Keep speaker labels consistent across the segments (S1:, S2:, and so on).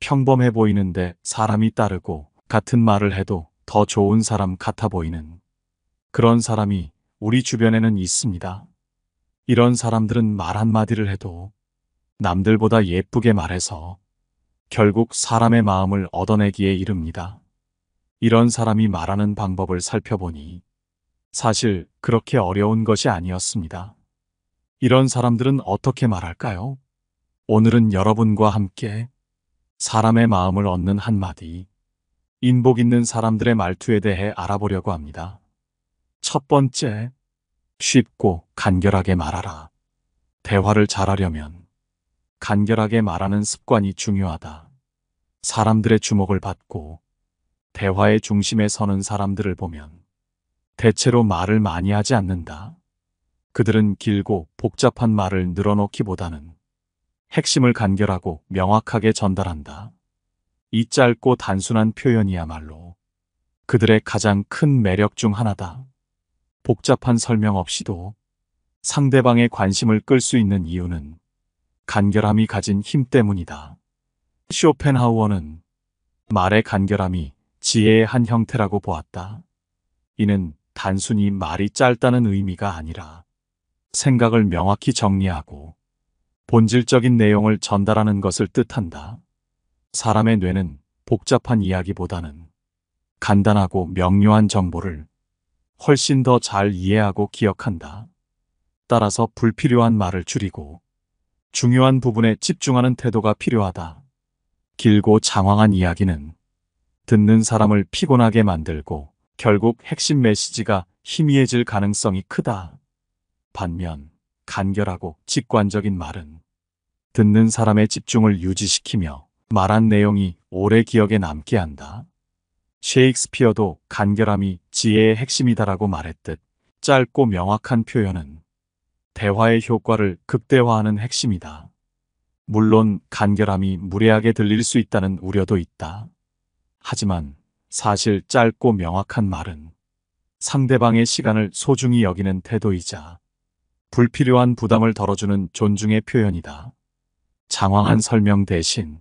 S1: 평범해 보이는데 사람이 따르고 같은 말을 해도 더 좋은 사람 같아 보이는 그런 사람이 우리 주변에는 있습니다. 이런 사람들은 말 한마디를 해도 남들보다 예쁘게 말해서 결국 사람의 마음을 얻어내기에 이릅니다. 이런 사람이 말하는 방법을 살펴보니 사실 그렇게 어려운 것이 아니었습니다. 이런 사람들은 어떻게 말할까요? 오늘은 여러분과 함께 사람의 마음을 얻는 한마디, 인복 있는 사람들의 말투에 대해 알아보려고 합니다. 첫 번째, 쉽고 간결하게 말하라. 대화를 잘하려면 간결하게 말하는 습관이 중요하다. 사람들의 주목을 받고 대화의 중심에 서는 사람들을 보면 대체로 말을 많이 하지 않는다. 그들은 길고 복잡한 말을 늘어놓기보다는 핵심을 간결하고 명확하게 전달한다. 이 짧고 단순한 표현이야말로 그들의 가장 큰 매력 중 하나다. 복잡한 설명 없이도 상대방의 관심을 끌 수 있는 이유는 간결함이 가진 힘 때문이다. 쇼펜하우어는 말의 간결함이 지혜의 한 형태라고 보았다. 이는 단순히 말이 짧다는 의미가 아니라 생각을 명확히 정리하고 본질적인 내용을 전달하는 것을 뜻한다. 사람의 뇌는 복잡한 이야기보다는 간단하고 명료한 정보를 훨씬 더 잘 이해하고 기억한다. 따라서 불필요한 말을 줄이고 중요한 부분에 집중하는 태도가 필요하다. 길고 장황한 이야기는 듣는 사람을 피곤하게 만들고 결국 핵심 메시지가 희미해질 가능성이 크다. 반면 간결하고 직관적인 말은 듣는 사람의 집중을 유지시키며 말한 내용이 오래 기억에 남게 한다. 셰익스피어도 간결함이 지혜의 핵심이다라고 말했듯 짧고 명확한 표현은 대화의 효과를 극대화하는 핵심이다. 물론 간결함이 무례하게 들릴 수 있다는 우려도 있다. 하지만 사실 짧고 명확한 말은 상대방의 시간을 소중히 여기는 태도이자 불필요한 부담을 덜어주는 존중의 표현이다. 장황한 설명 대신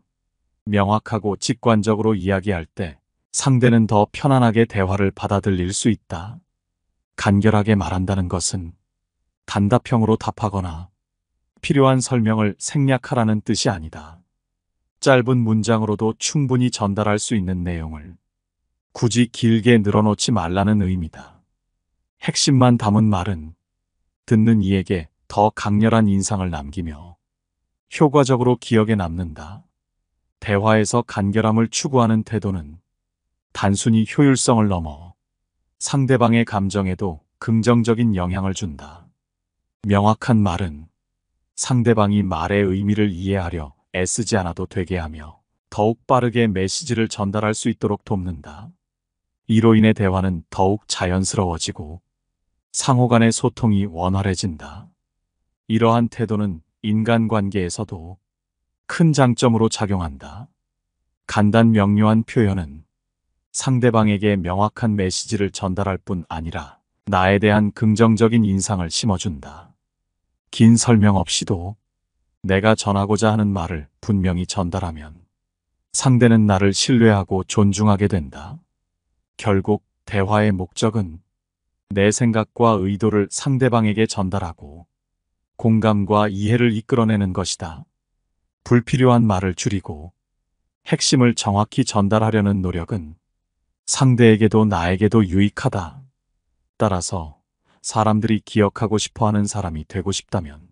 S1: 명확하고 직관적으로 이야기할 때 상대는 더 편안하게 대화를 받아들일 수 있다. 간결하게 말한다는 것은 단답형으로 답하거나 필요한 설명을 생략하라는 뜻이 아니다. 짧은 문장으로도 충분히 전달할 수 있는 내용을 굳이 길게 늘어놓지 말라는 의미다. 핵심만 담은 말은 듣는 이에게 더 강렬한 인상을 남기며 효과적으로 기억에 남는다. 대화에서 간결함을 추구하는 태도는 단순히 효율성을 넘어 상대방의 감정에도 긍정적인 영향을 준다. 명확한 말은 상대방이 말의 의미를 이해하려 애쓰지 않아도 되게 하며 더욱 빠르게 메시지를 전달할 수 있도록 돕는다. 이로 인해 대화는 더욱 자연스러워지고 상호 간의 소통이 원활해진다. 이러한 태도는 인간관계에서도 큰 장점으로 작용한다. 간단 명료한 표현은 상대방에게 명확한 메시지를 전달할 뿐 아니라 나에 대한 긍정적인 인상을 심어준다. 긴 설명 없이도 내가 전하고자 하는 말을 분명히 전달하면 상대는 나를 신뢰하고 존중하게 된다. 결국 대화의 목적은 내 생각과 의도를 상대방에게 전달하고 공감과 이해를 이끌어내는 것이다. 불필요한 말을 줄이고 핵심을 정확히 전달하려는 노력은 상대에게도 나에게도 유익하다. 따라서 사람들이 기억하고 싶어하는 사람이 되고 싶다면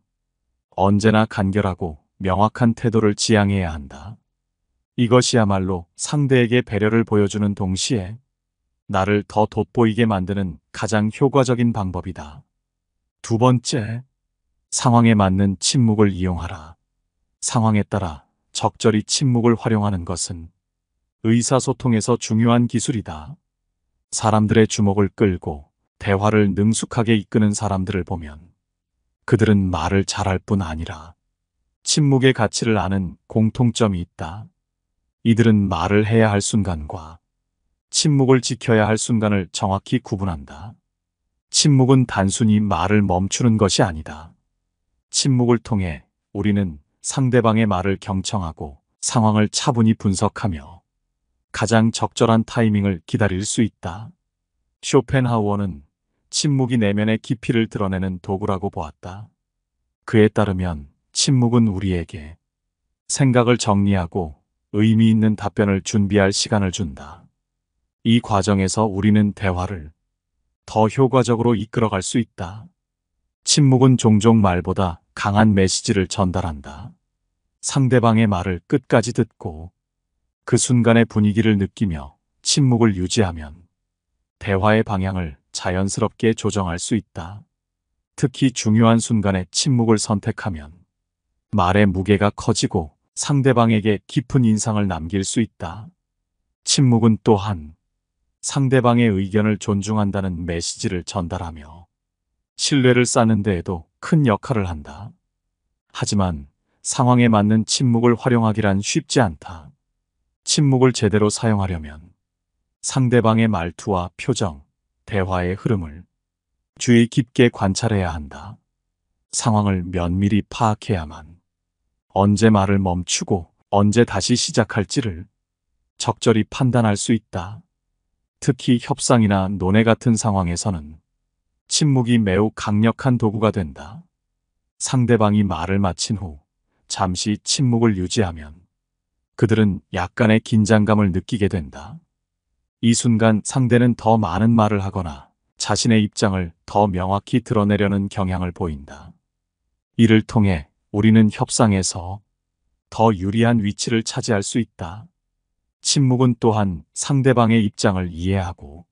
S1: 언제나 간결하고 명확한 태도를 지향해야 한다. 이것이야말로 상대에게 배려를 보여주는 동시에 나를 더 돋보이게 만드는 가장 효과적인 방법이다. 두 번째, 상황에 맞는 침묵을 이용하라. 상황에 따라 적절히 침묵을 활용하는 것은 의사소통에서 중요한 기술이다. 사람들의 주목을 끌고 대화를 능숙하게 이끄는 사람들을 보면 그들은 말을 잘할 뿐 아니라 침묵의 가치를 아는 공통점이 있다. 이들은 말을 해야 할 순간과 침묵을 지켜야 할 순간을 정확히 구분한다. 침묵은 단순히 말을 멈추는 것이 아니다. 침묵을 통해 우리는 상대방의 말을 경청하고 상황을 차분히 분석하며 가장 적절한 타이밍을 기다릴 수 있다. 쇼펜하우어는 침묵이 내면의 깊이를 드러내는 도구라고 보았다. 그에 따르면 침묵은 우리에게 생각을 정리하고 의미 있는 답변을 준비할 시간을 준다. 이 과정에서 우리는 대화를 더 효과적으로 이끌어갈 수 있다. 침묵은 종종 말보다 강한 메시지를 전달한다. 상대방의 말을 끝까지 듣고 그 순간의 분위기를 느끼며 침묵을 유지하면 대화의 방향을 자연스럽게 조정할 수 있다. 특히 중요한 순간에 침묵을 선택하면 말의 무게가 커지고 상대방에게 깊은 인상을 남길 수 있다. 침묵은 또한 상대방의 의견을 존중한다는 메시지를 전달하며 신뢰를 쌓는 데에도 큰 역할을 한다. 하지만 상황에 맞는 침묵을 활용하기란 쉽지 않다. 침묵을 제대로 사용하려면 상대방의 말투와 표정, 대화의 흐름을 주의 깊게 관찰해야 한다. 상황을 면밀히 파악해야만 언제 말을 멈추고 언제 다시 시작할지를 적절히 판단할 수 있다. 특히 협상이나 논의 같은 상황에서는 침묵이 매우 강력한 도구가 된다. 상대방이 말을 마친 후 잠시 침묵을 유지하면 그들은 약간의 긴장감을 느끼게 된다. 이 순간 상대는 더 많은 말을 하거나 자신의 입장을 더 명확히 드러내려는 경향을 보인다. 이를 통해 우리는 협상에서 더 유리한 위치를 차지할 수 있다. 침묵은 또한 상대방의 입장을 이해하고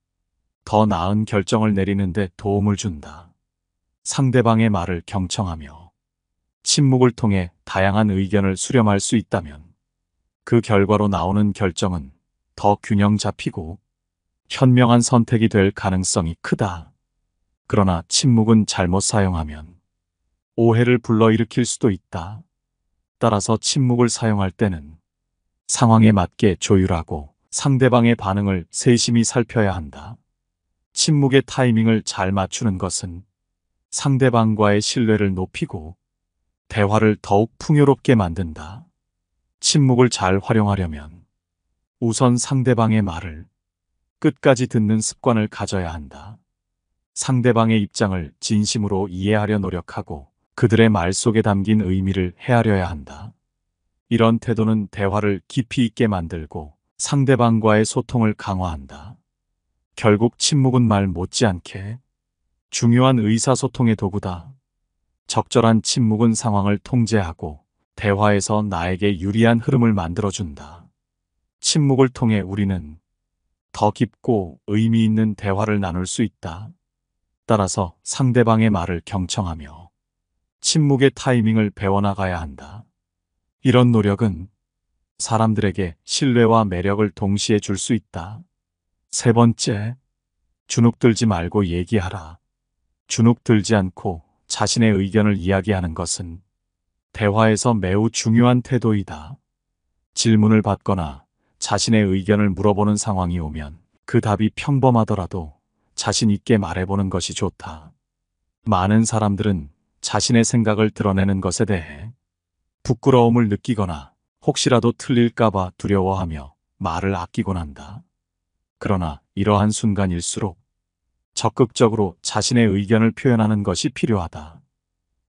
S1: 더 나은 결정을 내리는 데 도움을 준다. 상대방의 말을 경청하며 침묵을 통해 다양한 의견을 수렴할 수 있다면 그 결과로 나오는 결정은 더 균형 잡히고 현명한 선택이 될 가능성이 크다. 그러나 침묵은 잘못 사용하면 오해를 불러일으킬 수도 있다. 따라서 침묵을 사용할 때는 상황에 맞게 조율하고 상대방의 반응을 세심히 살펴야 한다. 침묵의 타이밍을 잘 맞추는 것은 상대방과의 신뢰를 높이고 대화를 더욱 풍요롭게 만든다. 침묵을 잘 활용하려면 우선 상대방의 말을 끝까지 듣는 습관을 가져야 한다. 상대방의 입장을 진심으로 이해하려 노력하고 그들의 말 속에 담긴 의미를 헤아려야 한다. 이런 태도는 대화를 깊이 있게 만들고 상대방과의 소통을 강화한다. 결국 침묵은 말 못지않게 중요한 의사소통의 도구다. 적절한 침묵은 상황을 통제하고 대화에서 나에게 유리한 흐름을 만들어준다. 침묵을 통해 우리는 더 깊고 의미 있는 대화를 나눌 수 있다. 따라서 상대방의 말을 경청하며 침묵의 타이밍을 배워나가야 한다. 이런 노력은 사람들에게 신뢰와 매력을 동시에 줄 수 있다. 세 번째, 주눅들지 말고 얘기하라. 주눅들지 않고 자신의 의견을 이야기하는 것은 대화에서 매우 중요한 태도이다. 질문을 받거나 자신의 의견을 물어보는 상황이 오면 그 답이 평범하더라도 자신 있게 말해보는 것이 좋다. 많은 사람들은 자신의 생각을 드러내는 것에 대해 부끄러움을 느끼거나 혹시라도 틀릴까봐 두려워하며 말을 아끼곤 한다. 그러나 이러한 순간일수록 적극적으로 자신의 의견을 표현하는 것이 필요하다.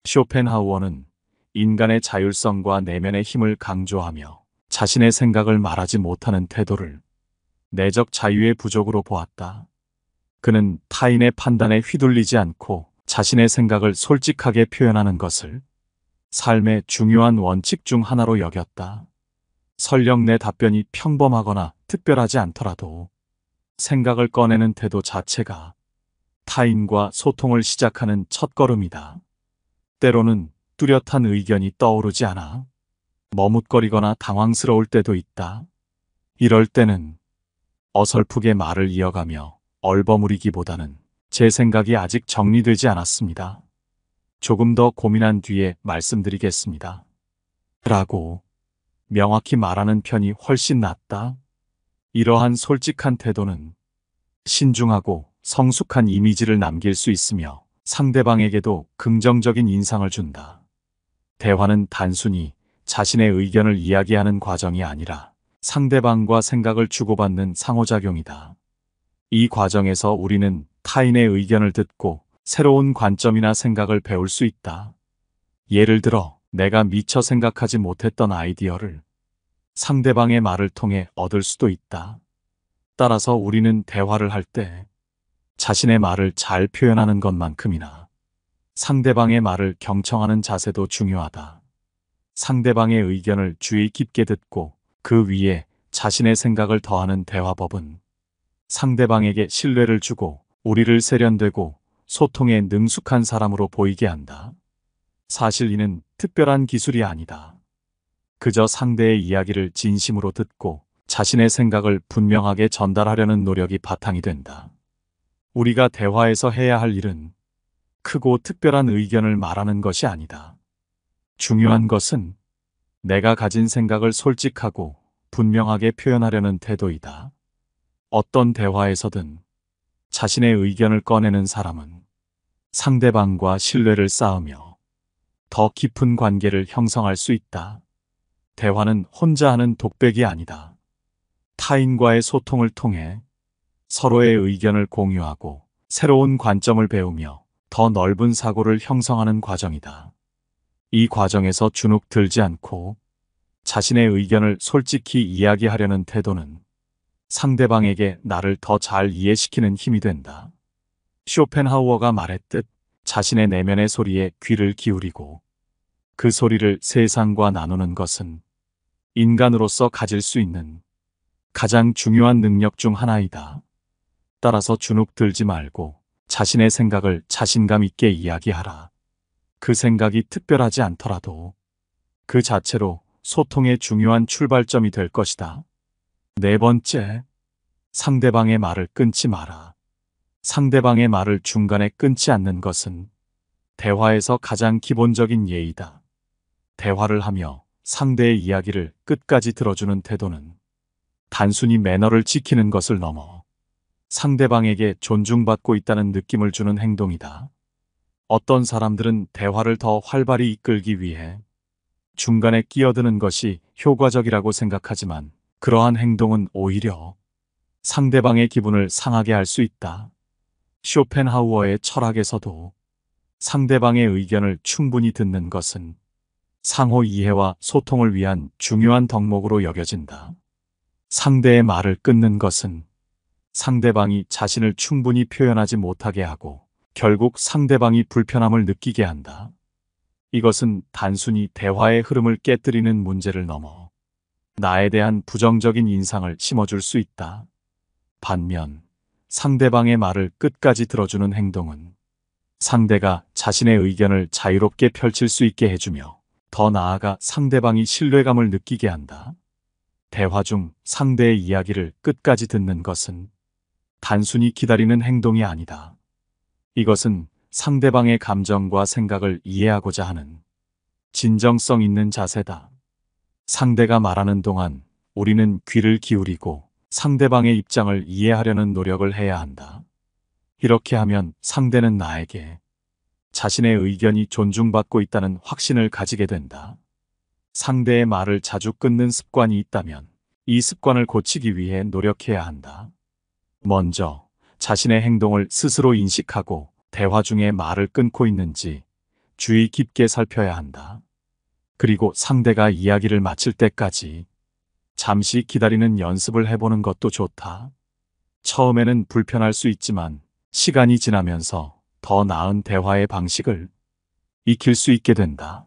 S1: 쇼펜하우어는 인간의 자율성과 내면의 힘을 강조하며 자신의 생각을 말하지 못하는 태도를 내적 자유의 부족으로 보았다. 그는 타인의 판단에 휘둘리지 않고 자신의 생각을 솔직하게 표현하는 것을 삶의 중요한 원칙 중 하나로 여겼다. 설령 내 답변이 평범하거나 특별하지 않더라도 생각을 꺼내는 태도 자체가 타인과 소통을 시작하는 첫걸음이다. 때로는 뚜렷한 의견이 떠오르지 않아 머뭇거리거나 당황스러울 때도 있다. 이럴 때는 어설프게 말을 이어가며 얼버무리기보다는 제 생각이 아직 정리되지 않았습니다. 조금 더 고민한 뒤에 말씀드리겠습니다. 라고 명확히 말하는 편이 훨씬 낫다. 이러한 솔직한 태도는 신중하고 성숙한 이미지를 남길 수 있으며 상대방에게도 긍정적인 인상을 준다. 대화는 단순히 자신의 의견을 이야기하는 과정이 아니라 상대방과 생각을 주고받는 상호작용이다. 이 과정에서 우리는 타인의 의견을 듣고 새로운 관점이나 생각을 배울 수 있다. 예를 들어, 내가 미처 생각하지 못했던 아이디어를 상대방의 말을 통해 얻을 수도 있다. 따라서 우리는 대화를 할 때 자신의 말을 잘 표현하는 것만큼이나 상대방의 말을 경청하는 자세도 중요하다. 상대방의 의견을 주의 깊게 듣고 그 위에 자신의 생각을 더하는 대화법은 상대방에게 신뢰를 주고 우리를 세련되고 소통에 능숙한 사람으로 보이게 한다. 사실 이는 특별한 기술이 아니다. 그저 상대의 이야기를 진심으로 듣고 자신의 생각을 분명하게 전달하려는 노력이 바탕이 된다. 우리가 대화에서 해야 할 일은 크고 특별한 의견을 말하는 것이 아니다. 중요한 것은 내가 가진 생각을 솔직하고 분명하게 표현하려는 태도이다. 어떤 대화에서든 자신의 의견을 꺼내는 사람은 상대방과 신뢰를 쌓으며 더 깊은 관계를 형성할 수 있다. 대화는 혼자 하는 독백이 아니다. 타인과의 소통을 통해 서로의 의견을 공유하고 새로운 관점을 배우며 더 넓은 사고를 형성하는 과정이다. 이 과정에서 주눅 들지 않고 자신의 의견을 솔직히 이야기하려는 태도는 상대방에게 나를 더 잘 이해시키는 힘이 된다. 쇼펜하우어가 말했듯 자신의 내면의 소리에 귀를 기울이고 그 소리를 세상과 나누는 것은 인간으로서 가질 수 있는 가장 중요한 능력 중 하나이다. 따라서 주눅 들지 말고 자신의 생각을 자신감 있게 이야기하라. 그 생각이 특별하지 않더라도 그 자체로 소통의 중요한 출발점이 될 것이다. 네 번째, 상대방의 말을 끊지 마라. 상대방의 말을 중간에 끊지 않는 것은 대화에서 가장 기본적인 예의다. 대화를 하며 상대의 이야기를 끝까지 들어주는 태도는 단순히 매너를 지키는 것을 넘어 상대방에게 존중받고 있다는 느낌을 주는 행동이다. 어떤 사람들은 대화를 더 활발히 이끌기 위해 중간에 끼어드는 것이 효과적이라고 생각하지만 그러한 행동은 오히려 상대방의 기분을 상하게 할 수 있다. 쇼펜하우어의 철학에서도 상대방의 의견을 충분히 듣는 것은 상호 이해와 소통을 위한 중요한 덕목으로 여겨진다. 상대의 말을 끊는 것은 상대방이 자신을 충분히 표현하지 못하게 하고 결국 상대방이 불편함을 느끼게 한다. 이것은 단순히 대화의 흐름을 깨뜨리는 문제를 넘어 나에 대한 부정적인 인상을 심어줄 수 있다. 반면 상대방의 말을 끝까지 들어주는 행동은 상대가 자신의 의견을 자유롭게 펼칠 수 있게 해주며 더 나아가 상대방이 신뢰감을 느끼게 한다. 대화 중 상대의 이야기를 끝까지 듣는 것은 단순히 기다리는 행동이 아니다. 이것은 상대방의 감정과 생각을 이해하고자 하는 진정성 있는 자세다. 상대가 말하는 동안 우리는 귀를 기울이고 상대방의 입장을 이해하려는 노력을 해야 한다. 이렇게 하면 상대는 나에게 자신의 의견이 존중받고 있다는 확신을 가지게 된다. 상대의 말을 자주 끊는 습관이 있다면 이 습관을 고치기 위해 노력해야 한다. 먼저 자신의 행동을 스스로 인식하고 대화 중에 말을 끊고 있는지 주의 깊게 살펴야 한다. 그리고 상대가 이야기를 마칠 때까지 잠시 기다리는 연습을 해보는 것도 좋다. 처음에는 불편할 수 있지만 시간이 지나면서 더 나은 대화의 방식을 익힐 수 있게 된다.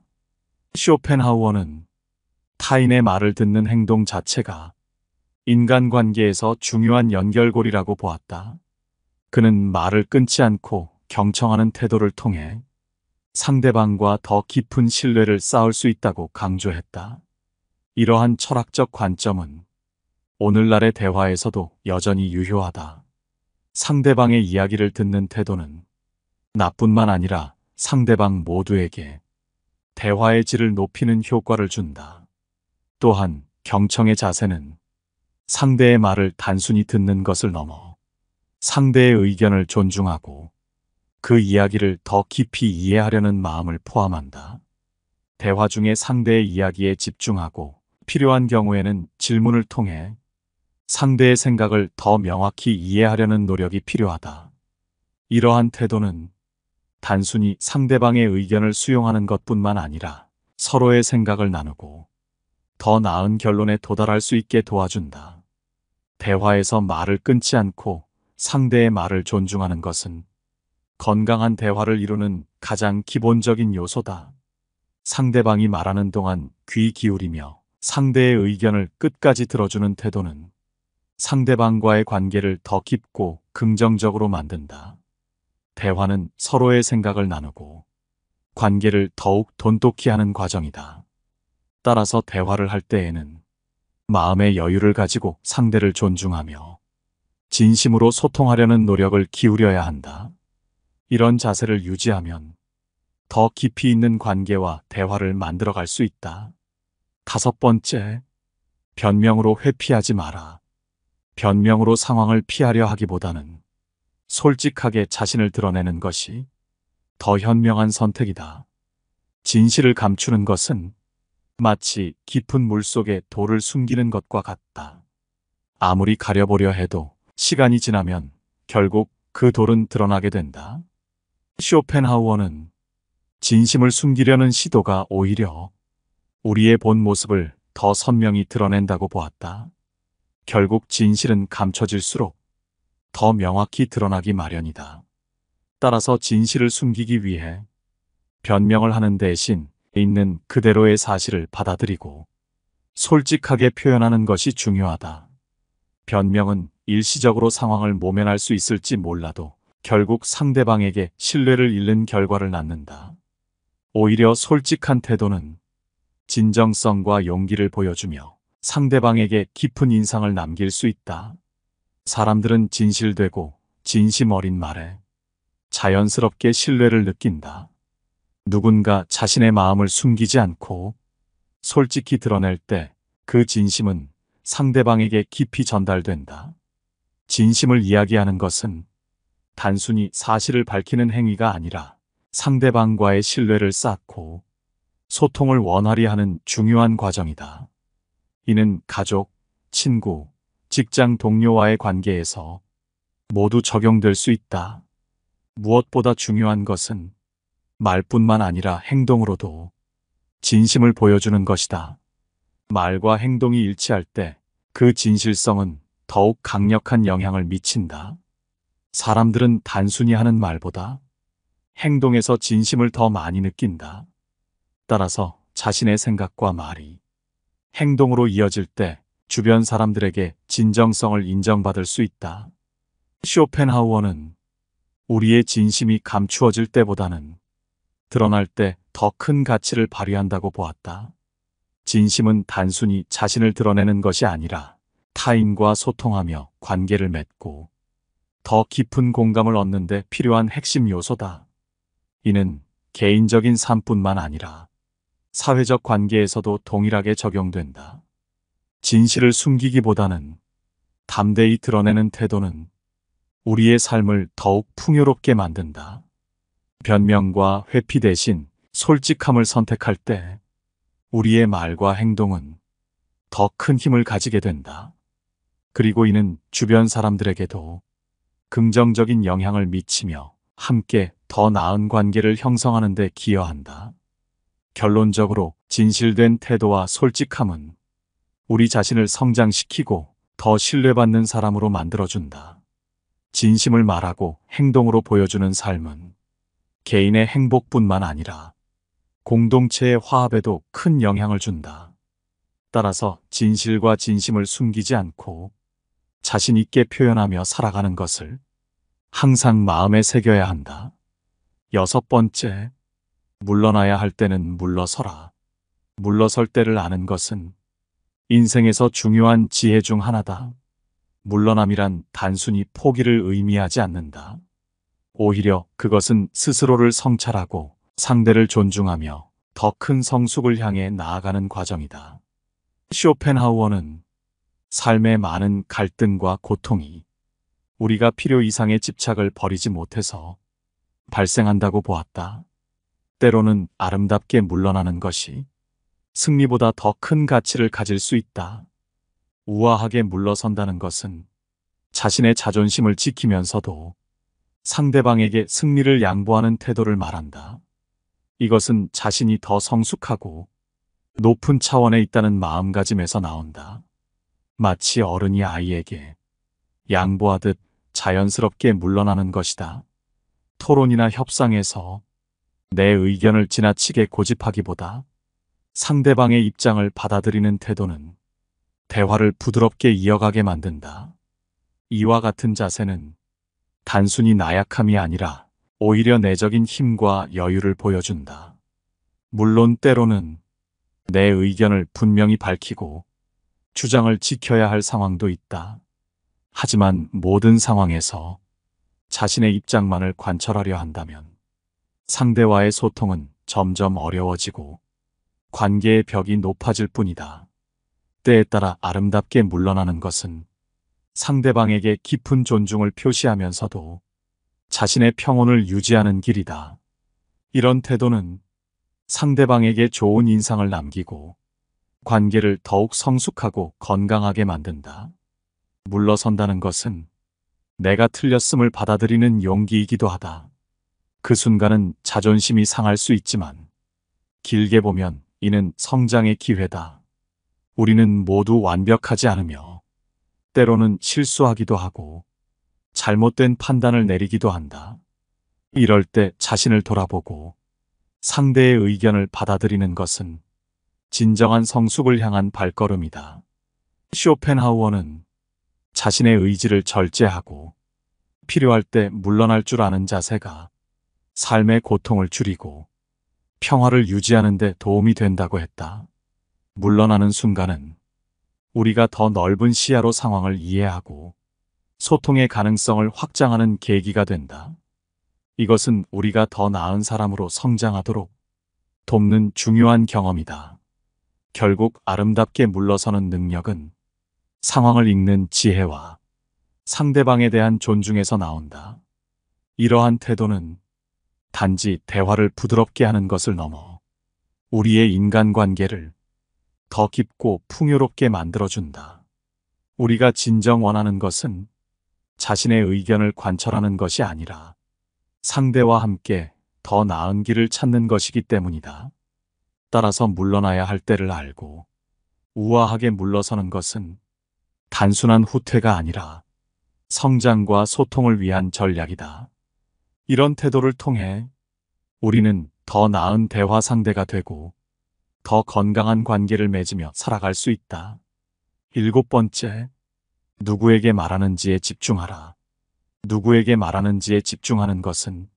S1: 쇼펜하우어는 타인의 말을 듣는 행동 자체가 인간관계에서 중요한 연결고리라고 보았다. 그는 말을 끊지 않고 경청하는 태도를 통해 상대방과 더 깊은 신뢰를 쌓을 수 있다고 강조했다. 이러한 철학적 관점은 오늘날의 대화에서도 여전히 유효하다. 상대방의 이야기를 듣는 태도는 나뿐만 아니라 상대방 모두에게 대화의 질을 높이는 효과를 준다. 또한 경청의 자세는 상대의 말을 단순히 듣는 것을 넘어 상대의 의견을 존중하고 그 이야기를 더 깊이 이해하려는 마음을 포함한다. 대화 중에 상대의 이야기에 집중하고 필요한 경우에는 질문을 통해 상대의 생각을 더 명확히 이해하려는 노력이 필요하다. 이러한 태도는 단순히 상대방의 의견을 수용하는 것뿐만 아니라 서로의 생각을 나누고 더 나은 결론에 도달할 수 있게 도와준다. 대화에서 말을 끊지 않고 상대의 말을 존중하는 것은 건강한 대화를 이루는 가장 기본적인 요소다. 상대방이 말하는 동안 귀 기울이며 상대의 의견을 끝까지 들어주는 태도는 상대방과의 관계를 더 깊고 긍정적으로 만든다. 대화는 서로의 생각을 나누고 관계를 더욱 돈독히 하는 과정이다. 따라서 대화를 할 때에는 마음의 여유를 가지고 상대를 존중하며 진심으로 소통하려는 노력을 기울여야 한다. 이런 자세를 유지하면 더 깊이 있는 관계와 대화를 만들어갈 수 있다. 5번째, 변명으로 회피하지 마라. 변명으로 상황을 피하려 하기보다는 솔직하게 자신을 드러내는 것이 더 현명한 선택이다. 진실을 감추는 것은 마치 깊은 물속에 돌을 숨기는 것과 같다. 아무리 가려보려 해도 시간이 지나면 결국 그 돌은 드러나게 된다. 쇼펜하우어는 진심을 숨기려는 시도가 오히려 우리의 본 모습을 더 선명히 드러낸다고 보았다. 결국 진실은 감춰질수록 더 명확히 드러나기 마련이다. 따라서 진실을 숨기기 위해 변명을 하는 대신 있는 그대로의 사실을 받아들이고 솔직하게 표현하는 것이 중요하다. 변명은 일시적으로 상황을 모면할 수 있을지 몰라도 결국 상대방에게 신뢰를 잃는 결과를 낳는다. 오히려 솔직한 태도는 진정성과 용기를 보여주며 상대방에게 깊은 인상을 남길 수 있다. 사람들은 진실되고 진심 어린 말에 자연스럽게 신뢰를 느낀다. 누군가 자신의 마음을 숨기지 않고 솔직히 드러낼 때 그 진심은 상대방에게 깊이 전달된다. 진심을 이야기하는 것은 단순히 사실을 밝히는 행위가 아니라 상대방과의 신뢰를 쌓고 소통을 원활히 하는 중요한 과정이다. 이는 가족, 친구, 직장 동료와의 관계에서 모두 적용될 수 있다. 무엇보다 중요한 것은 말뿐만 아니라 행동으로도 진심을 보여주는 것이다. 말과 행동이 일치할 때 그 진실성은 더욱 강력한 영향을 미친다. 사람들은 단순히 하는 말보다 행동에서 진심을 더 많이 느낀다. 따라서 자신의 생각과 말이 행동으로 이어질 때 주변 사람들에게 진정성을 인정받을 수 있다. 쇼펜하우어는 우리의 진심이 감추어질 때보다는 드러날 때 더 큰 가치를 발휘한다고 보았다. 진심은 단순히 자신을 드러내는 것이 아니라 타인과 소통하며 관계를 맺고 더 깊은 공감을 얻는 데 필요한 핵심 요소다. 이는 개인적인 삶뿐만 아니라 사회적 관계에서도 동일하게 적용된다. 진실을 숨기기보다는 담대히 드러내는 태도는 우리의 삶을 더욱 풍요롭게 만든다. 변명과 회피 대신 솔직함을 선택할 때 우리의 말과 행동은 더 큰 힘을 가지게 된다. 그리고 이는 주변 사람들에게도 긍정적인 영향을 미치며 함께 더 나은 관계를 형성하는 데 기여한다. 결론적으로 진실된 태도와 솔직함은 우리 자신을 성장시키고 더 신뢰받는 사람으로 만들어준다. 진심을 말하고 행동으로 보여주는 삶은 개인의 행복뿐만 아니라 공동체의 화합에도 큰 영향을 준다. 따라서 진실과 진심을 숨기지 않고 자신 있게 표현하며 살아가는 것을 항상 마음에 새겨야 한다. 6번째, 물러나야 할 때는 물러서라. 물러설 때를 아는 것은 인생에서 중요한 지혜 중 하나다. 물러남이란 단순히 포기를 의미하지 않는다. 오히려 그것은 스스로를 성찰하고 상대를 존중하며 더 큰 성숙을 향해 나아가는 과정이다. 쇼펜하우어는 삶의 많은 갈등과 고통이 우리가 필요 이상의 집착을 버리지 못해서 발생한다고 보았다. 때로는 아름답게 물러나는 것이 승리보다 더 큰 가치를 가질 수 있다. 우아하게 물러선다는 것은 자신의 자존심을 지키면서도 상대방에게 승리를 양보하는 태도를 말한다. 이것은 자신이 더 성숙하고 높은 차원에 있다는 마음가짐에서 나온다. 마치 어른이 아이에게 양보하듯 자연스럽게 물러나는 것이다. 토론이나 협상에서 내 의견을 지나치게 고집하기보다 상대방의 입장을 받아들이는 태도는 대화를 부드럽게 이어가게 만든다. 이와 같은 자세는 단순히 나약함이 아니라 오히려 내적인 힘과 여유를 보여준다. 물론 때로는 내 의견을 분명히 밝히고 주장을 지켜야 할 상황도 있다. 하지만 모든 상황에서 자신의 입장만을 관철하려 한다면 상대와의 소통은 점점 어려워지고 관계의 벽이 높아질 뿐이다. 때에 따라 아름답게 물러나는 것은 상대방에게 깊은 존중을 표시하면서도 자신의 평온을 유지하는 길이다. 이런 태도는 상대방에게 좋은 인상을 남기고 관계를 더욱 성숙하고 건강하게 만든다. 물러선다는 것은 내가 틀렸음을 받아들이는 용기이기도 하다. 그 순간은 자존심이 상할 수 있지만 길게 보면 이는 성장의 기회다. 우리는 모두 완벽하지 않으며 때로는 실수하기도 하고 잘못된 판단을 내리기도 한다. 이럴 때 자신을 돌아보고 상대의 의견을 받아들이는 것은 진정한 성숙을 향한 발걸음이다. 쇼펜하우어는 자신의 의지를 절제하고 필요할 때 물러날 줄 아는 자세가 삶의 고통을 줄이고 평화를 유지하는 데 도움이 된다고 했다. 물러나는 순간은 우리가 더 넓은 시야로 상황을 이해하고 소통의 가능성을 확장하는 계기가 된다. 이것은 우리가 더 나은 사람으로 성장하도록 돕는 중요한 경험이다. 결국 아름답게 물러서는 능력은 상황을 읽는 지혜와 상대방에 대한 존중에서 나온다. 이러한 태도는 단지 대화를 부드럽게 하는 것을 넘어 우리의 인간관계를 더 깊고 풍요롭게 만들어준다. 우리가 진정 원하는 것은 자신의 의견을 관철하는 것이 아니라 상대와 함께 더 나은 길을 찾는 것이기 때문이다. 따라서 물러나야 할 때를 알고 우아하게 물러서는 것은 단순한 후퇴가 아니라 성장과 소통을 위한 전략이다. 이런 태도를 통해 우리는 더 나은 대화 상대가 되고 더 건강한 관계를 맺으며 살아갈 수 있다. 7번째, 누구에게 말하는지에 집중하라. 누구에게 말하는지에 집중하는 것은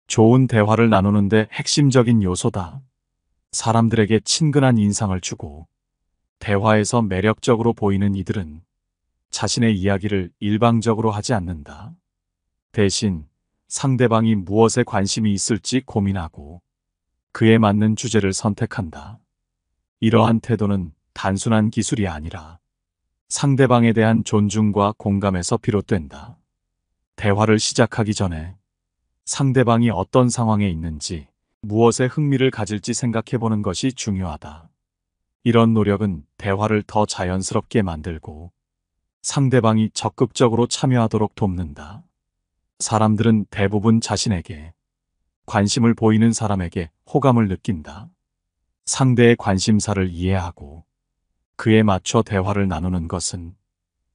S1: 좋은 대화를 나누는데 핵심적인 요소다. 사람들에게 친근한 인상을 주고 대화에서 매력적으로 보이는 이들은 자신의 이야기를 일방적으로 하지 않는다. 대신 상대방이 무엇에 관심이 있을지 고민하고 그에 맞는 주제를 선택한다. 이러한 태도는 단순한 기술이 아니라 상대방에 대한 존중과 공감에서 비롯된다. 대화를 시작하기 전에 상대방이 어떤 상황에 있는지, 무엇에 흥미를 가질지 생각해보는 것이 중요하다. 이런 노력은 대화를 더 자연스럽게 만들고 상대방이 적극적으로 참여하도록 돕는다. 사람들은 대부분 자신에게 관심을 보이는 사람에게 호감을 느낀다. 상대의 관심사를 이해하고 그에 맞춰 대화를 나누는 것은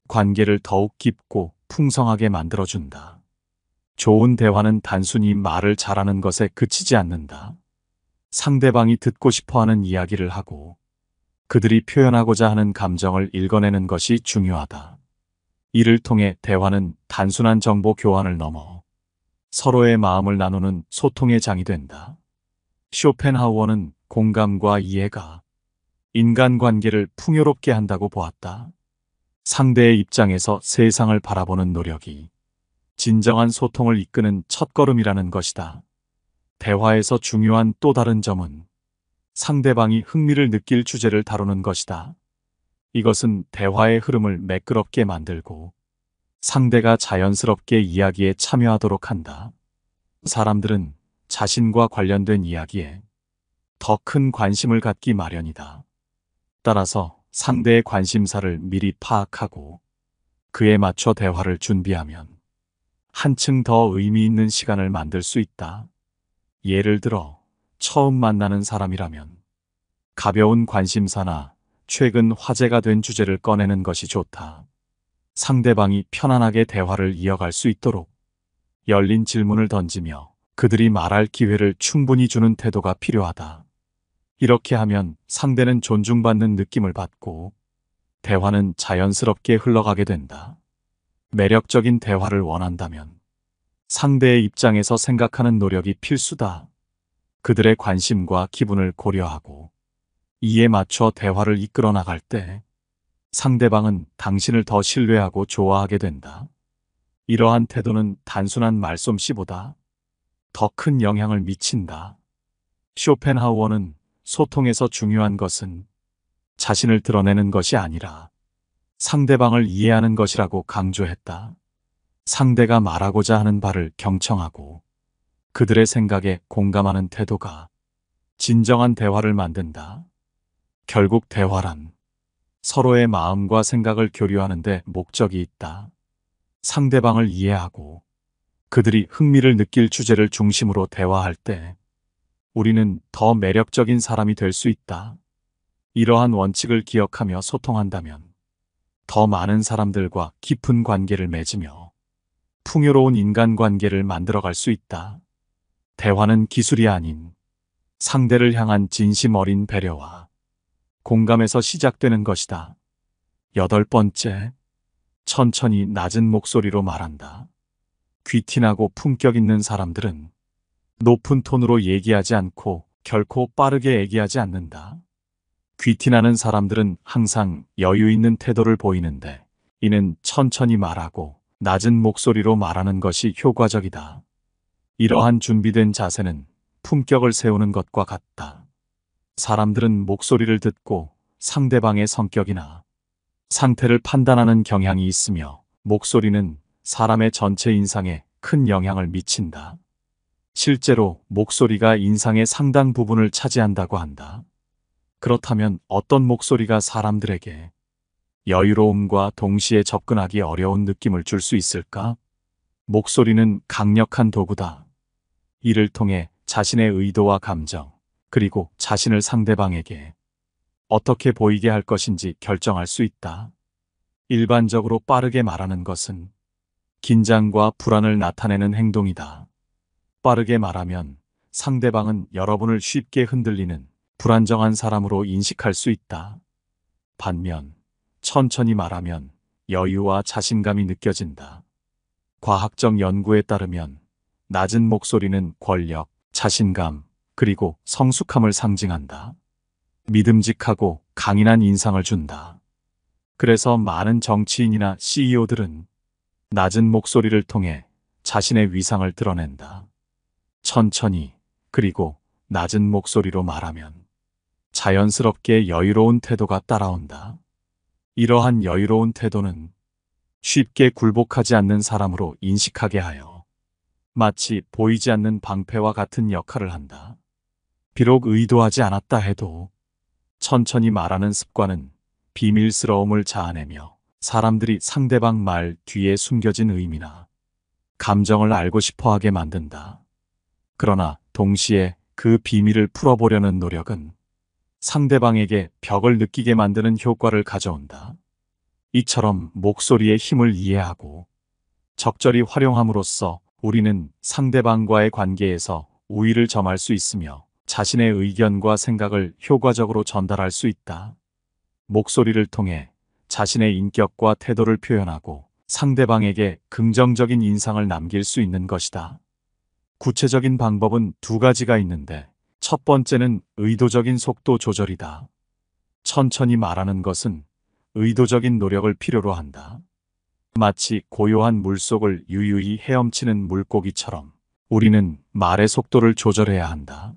S1: 관계를 더욱 깊고 풍성하게 만들어준다. 좋은 대화는 단순히 말을 잘하는 것에 그치지 않는다. 상대방이 듣고 싶어하는 이야기를 하고 그들이 표현하고자 하는 감정을 읽어내는 것이 중요하다. 이를 통해 대화는 단순한 정보 교환을 넘어 서로의 마음을 나누는 소통의 장이 된다. 쇼펜하우어는 공감과 이해가 인간관계를 풍요롭게 한다고 보았다. 상대의 입장에서 세상을 바라보는 노력이 진정한 소통을 이끄는 첫걸음이라는 것이다. 대화에서 중요한 또 다른 점은 상대방이 흥미를 느낄 주제를 다루는 것이다. 이것은 대화의 흐름을 매끄럽게 만들고 상대가 자연스럽게 이야기에 참여하도록 한다. 사람들은 자신과 관련된 이야기에 더 큰 관심을 갖기 마련이다. 따라서 상대의 관심사를 미리 파악하고 그에 맞춰 대화를 준비하면 한층 더 의미 있는 시간을 만들 수 있다. 예를 들어 처음 만나는 사람이라면 가벼운 관심사나 최근 화제가 된 주제를 꺼내는 것이 좋다. 상대방이 편안하게 대화를 이어갈 수 있도록 열린 질문을 던지며 그들이 말할 기회를 충분히 주는 태도가 필요하다. 이렇게 하면 상대는 존중받는 느낌을 받고 대화는 자연스럽게 흘러가게 된다. 매력적인 대화를 원한다면 상대의 입장에서 생각하는 노력이 필수다. 그들의 관심과 기분을 고려하고 이에 맞춰 대화를 이끌어 나갈 때 상대방은 당신을 더 신뢰하고 좋아하게 된다. 이러한 태도는 단순한 말솜씨보다 더 큰 영향을 미친다. 쇼펜하우어는 소통에서 중요한 것은 자신을 드러내는 것이 아니라 상대방을 이해하는 것이라고 강조했다. 상대가 말하고자 하는 바를 경청하고 그들의 생각에 공감하는 태도가 진정한 대화를 만든다. 결국 대화란 서로의 마음과 생각을 교류하는 데 목적이 있다. 상대방을 이해하고 그들이 흥미를 느낄 주제를 중심으로 대화할 때 우리는 더 매력적인 사람이 될 수 있다. 이러한 원칙을 기억하며 소통한다면 더 많은 사람들과 깊은 관계를 맺으며 풍요로운 인간관계를 만들어갈 수 있다. 대화는 기술이 아닌 상대를 향한 진심 어린 배려와 공감에서 시작되는 것이다. 8번째, 천천히 낮은 목소리로 말한다. 귀티나고 품격 있는 사람들은 높은 톤으로 얘기하지 않고 결코 빠르게 얘기하지 않는다. 귀티나는 사람들은 항상 여유 있는 태도를 보이는데 이는 천천히 말하고 낮은 목소리로 말하는 것이 효과적이다. 이러한 준비된 자세는 품격을 세우는 것과 같다. 사람들은 목소리를 듣고 상대방의 성격이나 상태를 판단하는 경향이 있으며 목소리는 사람의 전체 인상에 큰 영향을 미친다. 실제로 목소리가 인상의 상당 부분을 차지한다고 한다. 그렇다면 어떤 목소리가 사람들에게 여유로움과 동시에 접근하기 어려운 느낌을 줄 수 있을까? 목소리는 강력한 도구다. 이를 통해 자신의 의도와 감정, 그리고 자신을 상대방에게 어떻게 보이게 할 것인지 결정할 수 있다. 일반적으로 빠르게 말하는 것은 긴장과 불안을 나타내는 행동이다. 빠르게 말하면 상대방은 여러분을 쉽게 흔들리는 불안정한 사람으로 인식할 수 있다. 반면 천천히 말하면 여유와 자신감이 느껴진다. 과학적 연구에 따르면 낮은 목소리는 권력, 자신감, 그리고 성숙함을 상징한다. 믿음직하고 강인한 인상을 준다. 그래서 많은 정치인이나 CEO들은 낮은 목소리를 통해 자신의 위상을 드러낸다. 천천히 그리고 낮은 목소리로 말하면 자연스럽게 여유로운 태도가 따라온다. 이러한 여유로운 태도는 쉽게 굴복하지 않는 사람으로 인식하게 하여 마치 보이지 않는 방패와 같은 역할을 한다. 비록 의도하지 않았다 해도 천천히 말하는 습관은 비밀스러움을 자아내며 사람들이 상대방 말 뒤에 숨겨진 의미나 감정을 알고 싶어 하게 만든다. 그러나 동시에 그 비밀을 풀어보려는 노력은 상대방에게 벽을 느끼게 만드는 효과를 가져온다. 이처럼 목소리의 힘을 이해하고 적절히 활용함으로써 우리는 상대방과의 관계에서 우위를 점할 수 있으며 자신의 의견과 생각을 효과적으로 전달할 수 있다. 목소리를 통해 자신의 인격과 태도를 표현하고 상대방에게 긍정적인 인상을 남길 수 있는 것이다. 구체적인 방법은 2가지가 있는데 첫 번째는 의도적인 속도 조절이다. 천천히 말하는 것은 의도적인 노력을 필요로 한다. 마치 고요한 물속을 유유히 헤엄치는 물고기처럼 우리는 말의 속도를 조절해야 한다.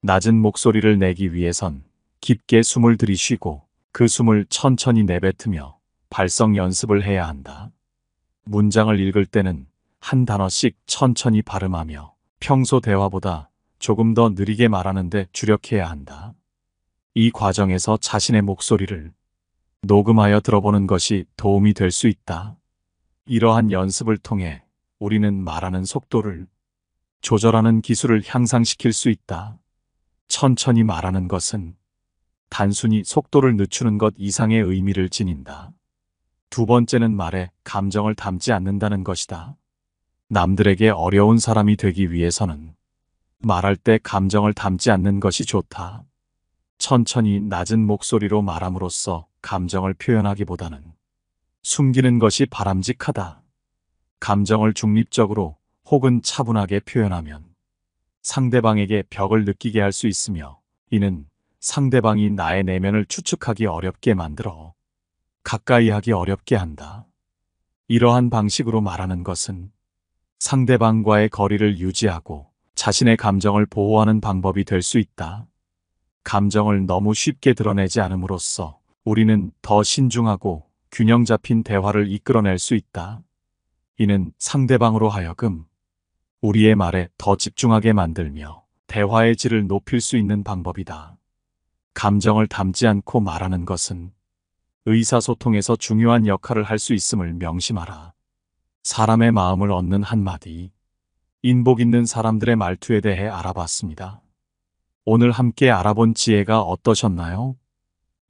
S1: 낮은 목소리를 내기 위해선 깊게 숨을 들이쉬고 그 숨을 천천히 내뱉으며 발성 연습을 해야 한다. 문장을 읽을 때는 한 단어씩 천천히 발음하며 평소 대화보다 조금 더 느리게 말하는데 주력해야 한다. 이 과정에서 자신의 목소리를 녹음하여 들어보는 것이 도움이 될 수 있다. 이러한 연습을 통해 우리는 말하는 속도를 조절하는 기술을 향상시킬 수 있다. 천천히 말하는 것은 단순히 속도를 늦추는 것 이상의 의미를 지닌다. 두 번째는 말에 감정을 담지 않는다는 것이다. 남들에게 어려운 사람이 되기 위해서는 말할 때 감정을 담지 않는 것이 좋다. 천천히 낮은 목소리로 말함으로써 감정을 표현하기보다는 숨기는 것이 바람직하다. 감정을 중립적으로 혹은 차분하게 표현하면 상대방에게 벽을 느끼게 할 수 있으며, 이는 상대방이 나의 내면을 추측하기 어렵게 만들어 가까이 하기 어렵게 한다. 이러한 방식으로 말하는 것은 상대방과의 거리를 유지하고 자신의 감정을 보호하는 방법이 될 수 있다. 감정을 너무 쉽게 드러내지 않음으로써 우리는 더 신중하고 균형 잡힌 대화를 이끌어낼 수 있다. 이는 상대방으로 하여금 우리의 말에 더 집중하게 만들며 대화의 질을 높일 수 있는 방법이다. 감정을 담지 않고 말하는 것은 의사소통에서 중요한 역할을 할 수 있음을 명심하라. 사람의 마음을 얻는 한마디, 인복 있는 사람들의 말투에 대해 알아봤습니다. 오늘 함께 알아본 지혜가 어떠셨나요?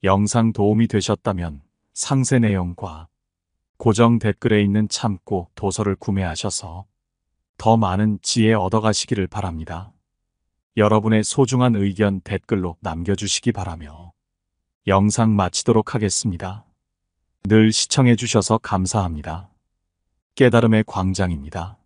S1: 영상 도움이 되셨다면 상세 내용과 고정 댓글에 있는 참고 도서를 구매하셔서 더 많은 지혜 얻어가시기를 바랍니다. 여러분의 소중한 의견 댓글로 남겨주시기 바라며 영상 마치도록 하겠습니다. 늘 시청해 주셔서 감사합니다. 깨달음의 광장입니다.